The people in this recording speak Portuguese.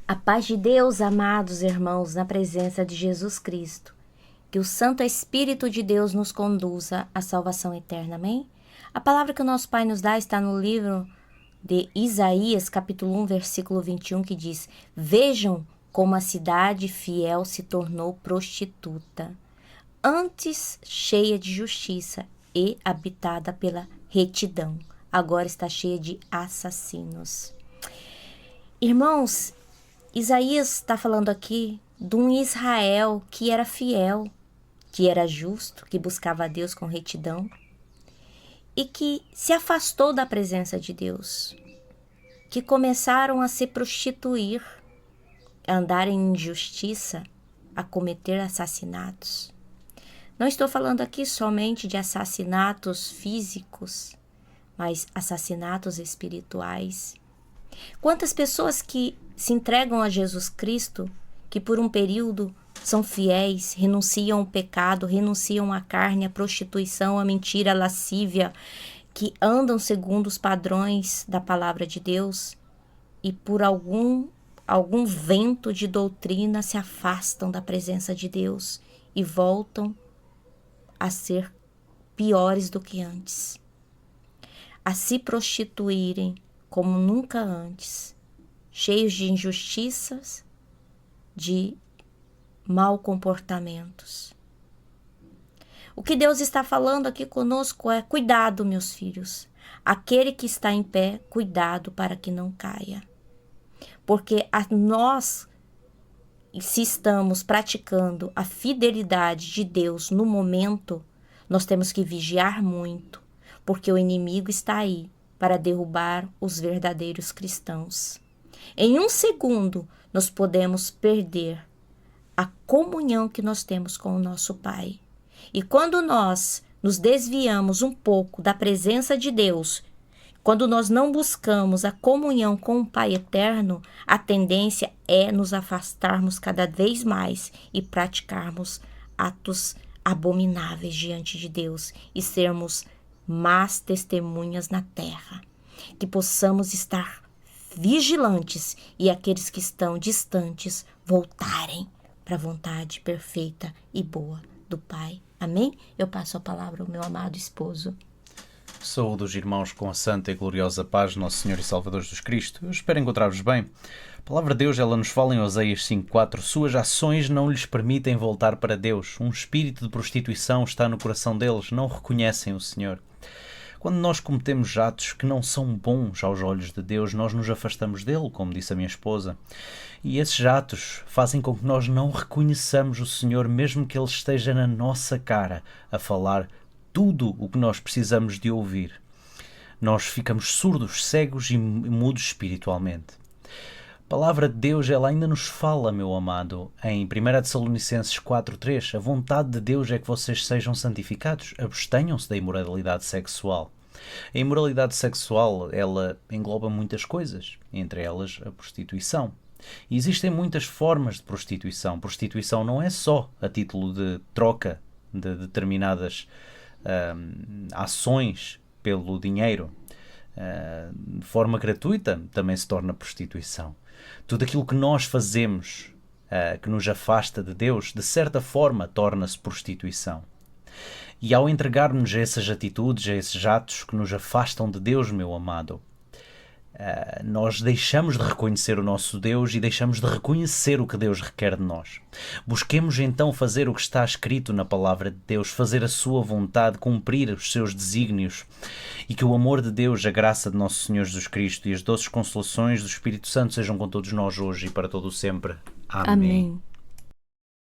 A paz de Deus, amados irmãos, na presença de Jesus Cristo. Que o Santo Espírito de Deus nos conduza à salvação eterna, amém? A palavra que o nosso Pai nos dá está no livro de Isaías, capítulo 1, versículo 21, que diz: Vejam como a cidade fiel se tornou prostituta, antes cheia de justiça e habitada pela retidão, agora está cheia de assassinos. Irmãos, Isaías está falando aqui de um Israel que era fiel, que era justo, que buscava a Deus com retidão e que se afastou da presença de Deus, que começaram a se prostituir, a andar em injustiça, a cometer assassinatos. Não estou falando aqui somente de assassinatos físicos, mas assassinatos espirituais. Quantas pessoas que se entregam a Jesus Cristo, que por um período são fiéis, renunciam ao pecado, renunciam à carne, à prostituição, à mentira, à lascívia, que andam segundo os padrões da palavra de Deus e por algum vento de doutrina se afastam da presença de Deus e voltam a ser piores do que antes, a se prostituírem como nunca antes, cheios de injustiças, de mau comportamentos. O que Deus está falando aqui conosco é: cuidado, meus filhos. Aquele que está em pé, cuidado para que não caia. Porque nós, se estamos praticando a fidelidade de Deus no momento, nós temos que vigiar muito, porque o inimigo está aí para derrubar os verdadeiros cristãos. Em um segundo, nós podemos perder a comunhão que nós temos com o nosso Pai. E quando nós nos desviamos um pouco da presença de Deus, quando nós não buscamos a comunhão com o Pai eterno, a tendência é nos afastarmos cada vez mais e praticarmos atos abomináveis diante de Deus e sermos más testemunhas na terra. Que possamos estar vigilantes e aqueles que estão distantes voltarem para a vontade perfeita e boa do Pai. Amém? Eu passo a palavra ao meu amado esposo. Saúde os irmãos com a santa e gloriosa paz de Nosso Senhor e Salvador Jesus Cristo. Eu espero encontrar-vos bem. A palavra de Deus, ela nos fala em Oséias 5:4. Suas ações não lhes permitem voltar para Deus. Um espírito de prostituição está no coração deles. Não reconhecem o Senhor. Quando nós cometemos atos que não são bons aos olhos de Deus, nós nos afastamos dele, como disse a minha esposa. E esses atos fazem com que nós não reconheçamos o Senhor, mesmo que ele esteja na nossa cara a falar tudo o que nós precisamos de ouvir. Nós ficamos surdos, cegos e mudos espiritualmente. A palavra de Deus, ela ainda nos fala, meu amado, em 1 Tessalonicenses 4:3. A vontade de Deus é que vocês sejam santificados, abstenham-se da imoralidade sexual. A imoralidade sexual, ela engloba muitas coisas, entre elas a prostituição. E existem muitas formas de prostituição. Prostituição não é só a título de troca de determinadas ações pelo dinheiro. De forma gratuita também se torna prostituição. Tudo aquilo que nós fazemos que nos afasta de Deus, de certa forma, torna-se prostituição. E ao entregarmos a essas atitudes, a esses atos que nos afastam de Deus, meu amado, nós deixamos de reconhecer o nosso Deus e deixamos de reconhecer o que Deus requer de nós. Busquemos então fazer o que está escrito na palavra de Deus, fazer a sua vontade, cumprir os seus desígnios, e que o amor de Deus, a graça de nosso Senhor Jesus Cristo e as doces consolações do Espírito Santo sejam com todos nós hoje e para todo o sempre. Amém. Amém.